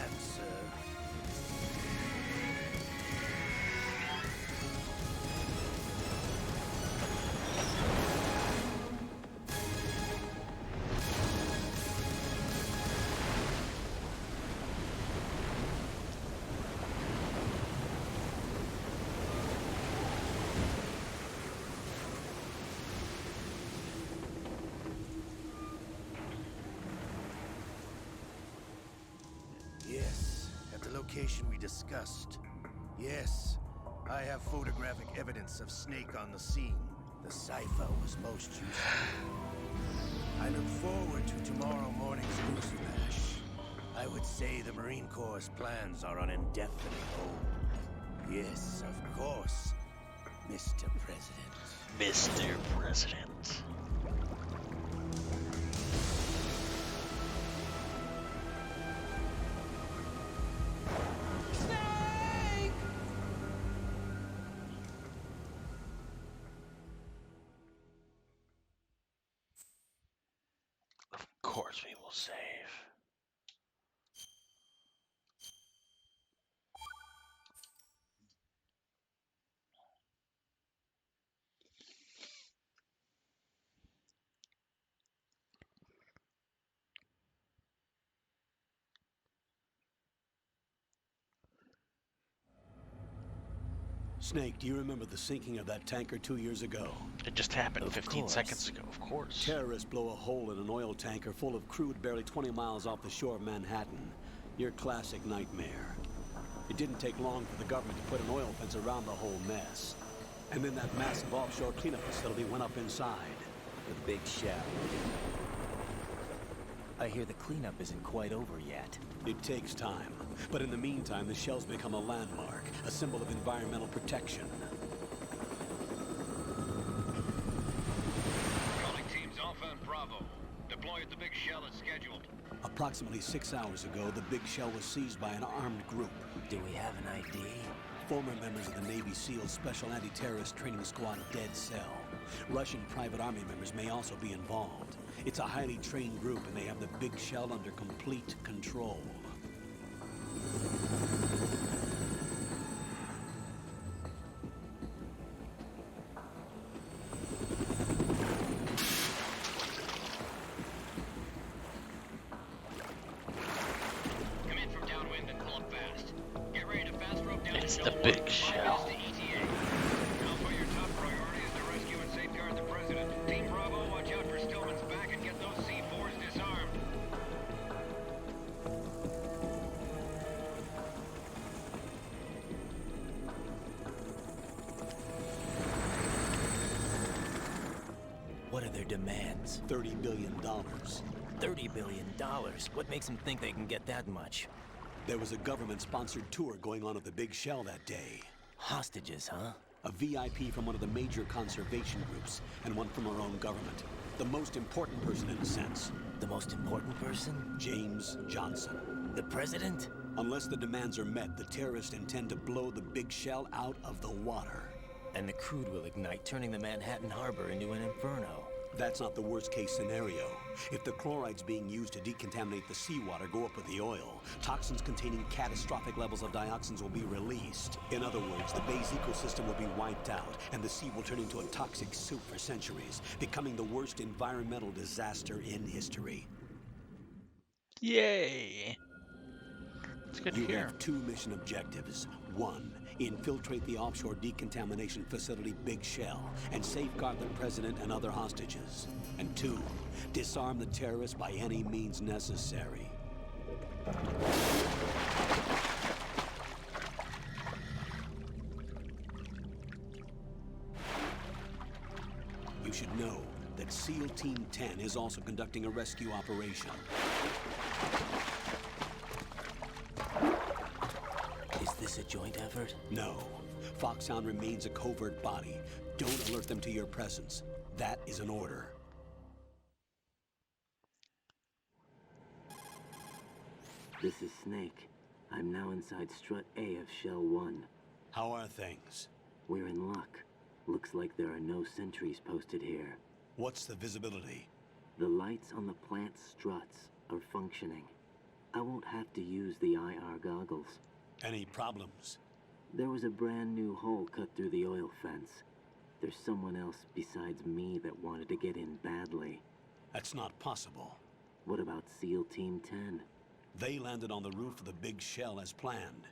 answer. Yes, at the location we discussed. Yes, I have photographic evidence of Snake on the scene. The cipher was most useful. I look forward to tomorrow morning's news flash. I would say the Marine Corps' plans are on indefinite hold. Yes, of course, Mr. President. Mr. President. Of course we will save. Snake, do you remember the sinking of that tanker 2 years ago? It just happened Of 15 course. seconds ago, of course. Terrorists blow a hole in an oil tanker full of crude barely 20 miles off the shore of Manhattan. Your classic nightmare. It didn't take long for the government to put an oil fence around the whole mess. And then that massive offshore cleanup facility went up inside. The Big Shell. I hear the cleanup isn't quite over yet. It takes time. But in the meantime, the shell's become a landmark, a symbol of environmental protection. Calling teams Alpha and Bravo. Deploy at the Big Shell as scheduled. Approximately 6 hours ago, the Big Shell was seized by an armed group. Do we have an ID? Former members of the Navy SEAL Special Anti-Terrorist Training Squad Dead Cell. Russian private army members may also be involved. It's a highly trained group, and they have the Big Shell under complete control. Come in from downwind and pull up fast. Get ready to fast rope down It's to the Shell Big 1. 5 Shell. minutes to ETA. Alpha, your top priority is to rescue and safeguard the president. Team Bravo, watch out for Stillman's back and get those C4s disarmed. What are their demands? $30 billion. $30 billion. What makes them think they can get that much? There was a government-sponsored tour going on at the Big Shell that day. Hostages, huh? A VIP from one of the major conservation groups, and one from our own government. The most important person in a sense. The most important person? James Johnson. The president? Unless the demands are met, the terrorists intend to blow the Big Shell out of the water. And the crude will ignite, turning the Manhattan Harbor into an inferno. That's not the worst-case scenario. If the chlorides being used to decontaminate the seawater go up with the oil, toxins containing catastrophic levels of dioxins will be released. In other words, the bay's ecosystem will be wiped out, and the sea will turn into a toxic soup for centuries, becoming the worst environmental disaster in history. Yay! It's good to You hear. have 2 mission objectives. 1, infiltrate the offshore decontamination facility Big Shell and safeguard the president and other hostages. And 2, disarm the terrorists by any means necessary. You should know that SEAL Team 10 is also conducting a rescue operation. Is this a joint effort? No. Foxhound remains a covert body. Don't alert them to your presence. That is an order. This is Snake. I'm now inside Strut A of Shell 1. How are things? We're in luck. Looks like there are no sentries posted here. What's the visibility? The lights on the plant struts are functioning. I won't have to use the IR goggles. Any problems? There was a brand new hole cut through the oil fence. There's someone else besides me that wanted to get in badly. That's not possible. What about SEAL Team 10? They landed on the roof of the big shell as planned.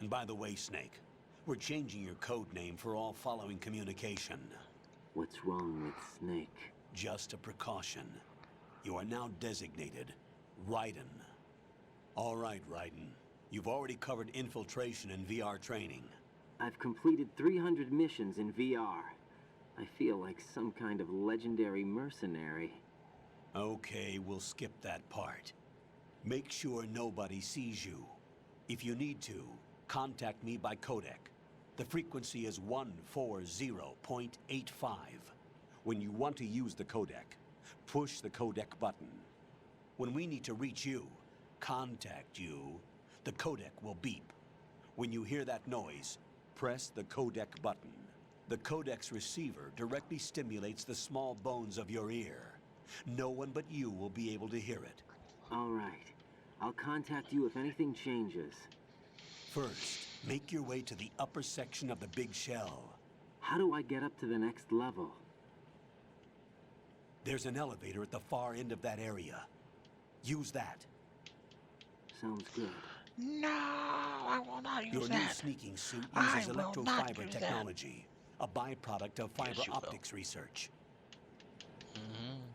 And by the way, Snake, we're changing your code name for all following communication. What's wrong with Snake? Just a precaution. You are now designated Raiden. All right, Raiden. You've already covered infiltration and VR training. I've completed 300 missions in VR. I feel like some kind of legendary mercenary. Okay, we'll skip that part. Make sure nobody sees you. If you need to, contact me by codec. The frequency is 140.85. When you want to use the codec, push the codec button. When we need to reach you, contact you, the codec will beep. When you hear that noise, press the codec button. The codec's receiver directly stimulates the small bones of your ear. No one but you will be able to hear it. All right. I'll contact you if anything changes. First, make your way to the upper section of the big shell. How do I get up to the next level? There's an elevator at the far end of that area. Use that. Sounds good. No, I will not use Your new that. sneaking suit I uses will not electrofiber use that. technology, a byproduct of fiber Yes, you will. optics research.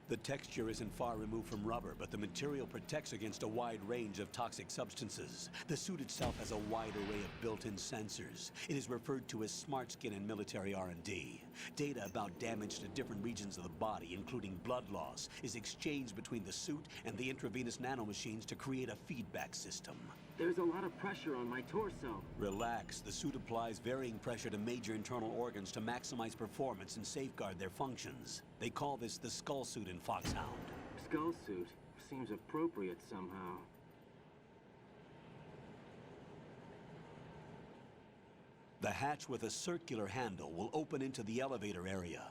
The texture isn't far removed from rubber, but the material protects against a wide range of toxic substances. The suit itself has a wide array of built-in sensors. It is referred to as smart skin in military R&D. Data about damage to different regions of the body, including blood loss, is exchanged between the suit and the intravenous nanomachines to create a feedback system. There's a lot of pressure on my torso. Relax. The suit applies varying pressure to major internal organs to maximize performance and safeguard their functions. They call this the skull suit in Foxhound. Skull suit seems appropriate somehow. The hatch with a circular handle will open into the elevator area.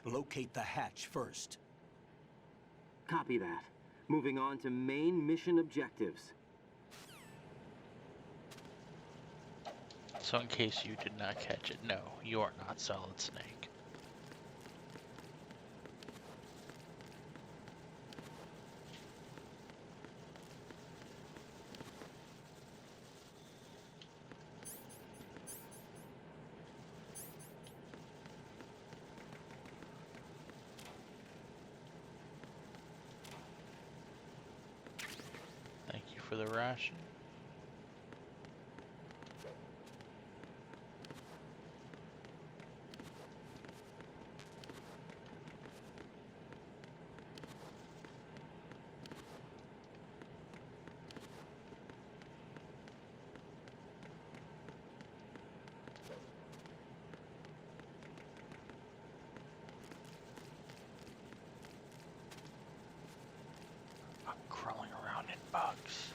Locate the hatch first. Copy that. Moving on to main mission objectives. So in case you did not catch it, no, you are not Solid Snake. Thank you for the ration. I'm crawling around in bugs.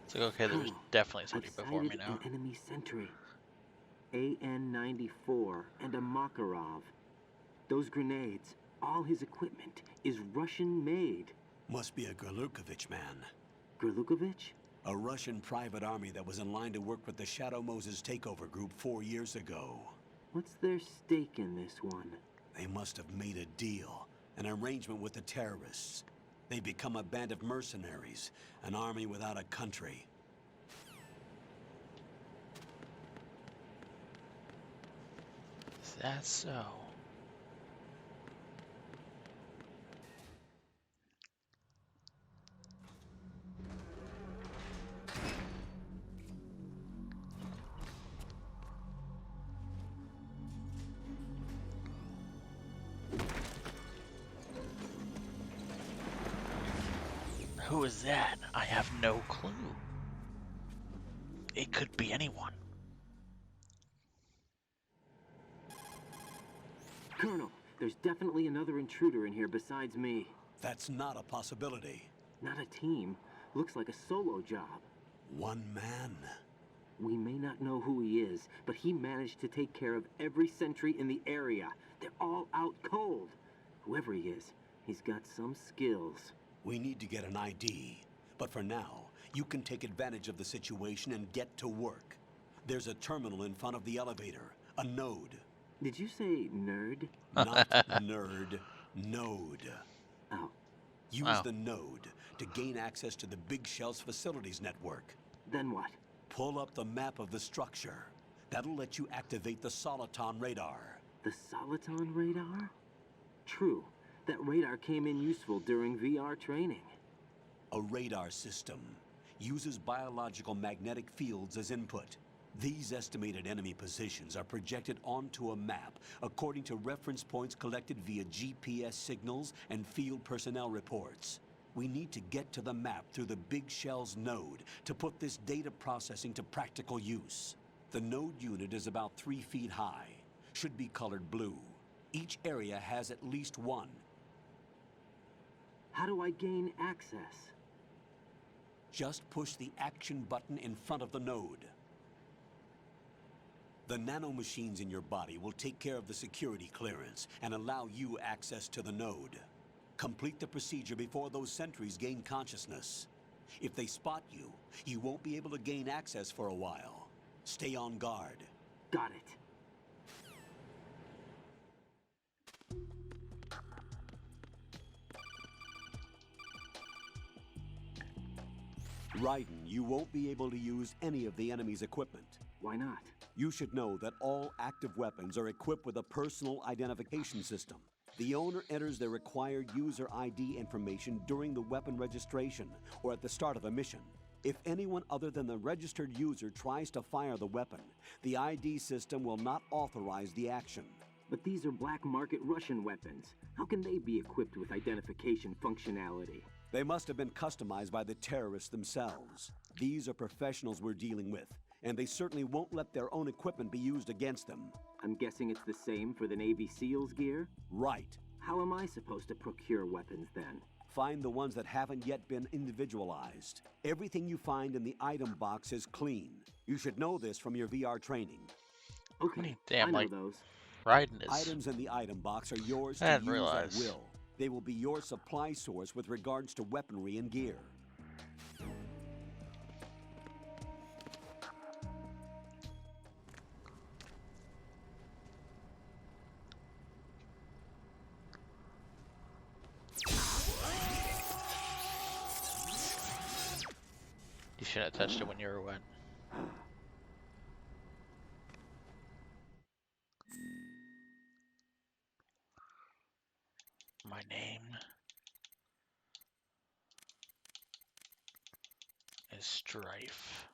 It's like, okay, there's definitely somebody I've before me sighted now. an enemy sentry. AN-94 and a Makarov. Those grenades, all his equipment, is Russian-made. Must be a Gorlukovich man. Dr. Lukovich? A Russian private army that was in line to work with the Shadow Moses takeover group 4 years ago. What's their stake in this one? They must have made a deal, an arrangement with the terrorists. They become a band of mercenaries, an army without a country. Is that so? Who is that? I have no clue. It could be anyone. Colonel, there's definitely another intruder in here besides me. That's not a possibility. Not a team. Looks like a solo job. One man. We may not know who he is, but he managed to take care of every sentry in the area. They're all out cold. Whoever he is, he's got some skills. We need to get an ID. But for now, you can take advantage of the situation and get to work. There's a terminal in front of the elevator. A node. Did you say nerd? Not nerd. Node. Oh, Use Wow. the node to gain access to the Big Shell's facilities network. then what? Pull up the map of the structure. That'll let you activate the Soliton radar. The Soliton radar? True. That radar came in useful during VR training. A radar system uses biological magnetic fields as input. These estimated enemy positions are projected onto a map according to reference points collected via GPS signals and field personnel reports. We need to get to the map through the Big Shell's node to put this data processing to practical use. The node unit is about 3 feet high, should be colored blue. Each area has at least one. How do I gain access? Just push the action button in front of the node. The nanomachines in your body will take care of the security clearance and allow you access to the node. Complete the procedure before those sentries gain consciousness. If they spot you, you won't be able to gain access for a while. Stay on guard. Got it. Raiden, you won't be able to use any of the enemy's equipment. Why not? You should know that all active weapons are equipped with a personal identification system. The owner enters their required user ID information during the weapon registration or at the start of a mission. If anyone other than the registered user tries to fire the weapon, the ID system will not authorize the action. But these are black market Russian weapons. How can they be equipped with identification functionality? They must have been customized by the terrorists themselves. These are professionals we're dealing with, and they certainly won't let their own equipment be used against them. I'm guessing it's the same for the Navy SEALs gear? Right. How am I supposed to procure weapons then? Find the ones that haven't yet been individualized. Everything you find in the item box is clean. You should know this from your VR training. Okay, Damn, I know like- those. Raiden is. Items in the item box are yours I to didn't use realize. at will. They will be your supply source with regards to weaponry and gear. You shouldn't have touched it when you were wet. My name is Strife.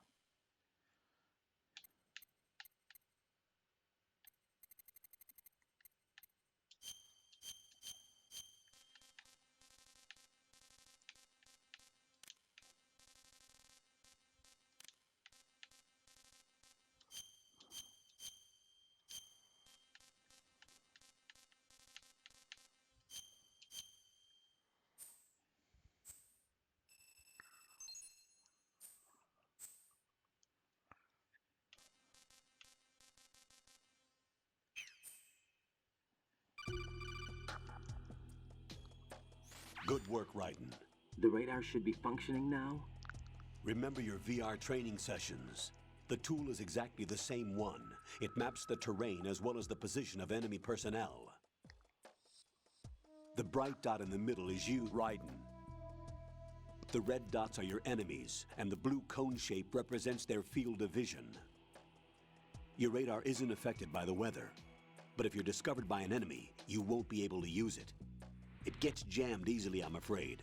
Good work, Raiden. The radar should be functioning now? Remember your VR training sessions. The tool is exactly the same one. It maps the terrain as well as the position of enemy personnel. The bright dot in the middle is you, Raiden. The red dots are your enemies, and the blue cone shape represents their field of vision. Your radar isn't affected by the weather, but if you're discovered by an enemy, you won't be able to use it. It gets jammed easily, I'm afraid.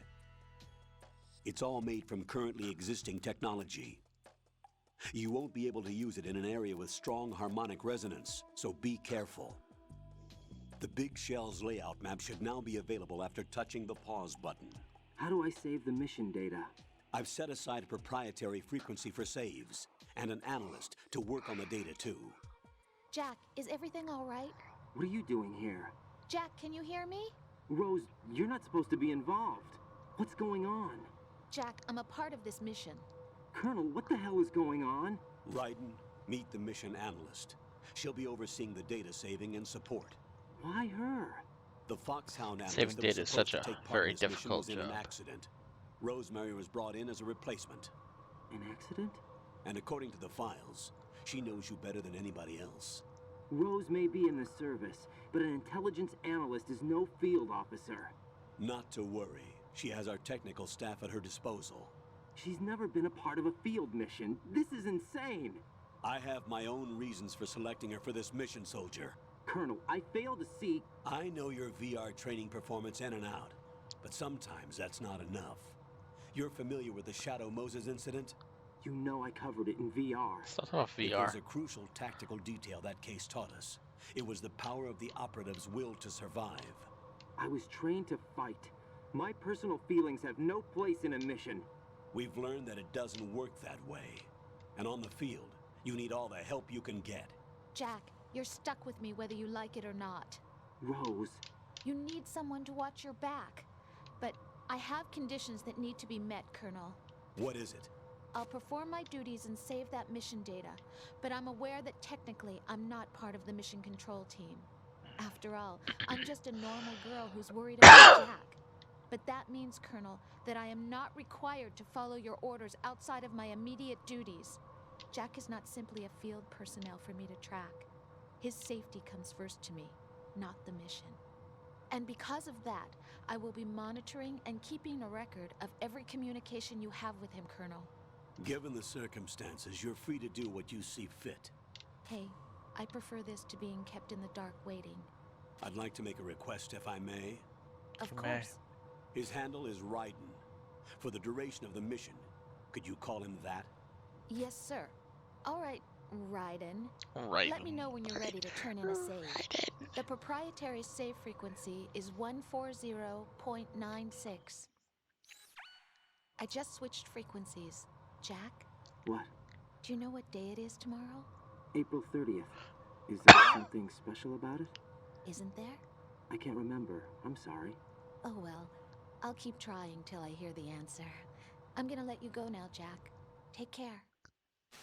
It's all made from currently existing technology. You won't be able to use it in an area with strong harmonic resonance, so be careful. The Big Shell's layout map should now be available after touching the pause button. How do I save the mission data? I've set aside a proprietary frequency for saves, and an analyst to work on the data too. Jack, is everything all right? What are you doing here? Jack, can you hear me? Rose, you're not supposed to be involved. What's going on? Jack, I'm a part of this mission. Colonel, what the hell is going on? Raiden, meet the mission analyst. She'll be overseeing the data saving and support. Why her? The Foxhound analyst Saving that was data is supposed such to a take part very in this mission difficult was in an job. accident. Rosemary was brought in as a replacement. An accident? And according to the files, she knows you better than anybody else. Rose may be in the service, but an intelligence analyst is no field officer. Not to worry. She has our technical staff at her disposal. She's never been a part of a field mission. This is insane. I have my own reasons for selecting her for this mission, soldier. Colonel, I fail to see... I know your VR training performance in and out, but sometimes that's not enough. You're familiar with the Shadow Moses incident? You know I covered it in VR. It's not about It VR. was a crucial tactical detail that case taught us. It was the power of the operative's will to survive. I was trained to fight. My personal feelings have no place in a mission. We've learned that it doesn't work that way. And on the field, you need all the help you can get. Jack, you're stuck with me whether you like it or not. Rose, You need someone to watch your back. But I have conditions that need to be met, Colonel. What is it? I'll perform my duties and save that mission data, but I'm aware that technically I'm not part of the mission control team. After all, I'm just a normal girl who's worried about Jack. But that means, Colonel, that I am not required to follow your orders outside of my immediate duties. Jack is not simply a field personnel for me to track. His safety comes first to me, not the mission. And because of that, I will be monitoring and keeping a record of every communication you have with him, Colonel. Given the circumstances, you're free to do what you see fit. Hey, I prefer this to being kept in the dark waiting. I'd like to make a request, if I may. Of You may. course. His handle is Raiden. For the duration of the mission, could you call him that? Yes, sir. All right, Raiden. Right. Let me know when you're ready to turn in a save. The proprietary save frequency is 140.96. I just switched frequencies. Jack, what? do you know what day it is tomorrow? April 30th. Is there something special about it? Isn't there? I can't remember. I'm sorry. Oh well, I'll keep trying till I hear the answer. I'm gonna let you go now, Jack. Take care.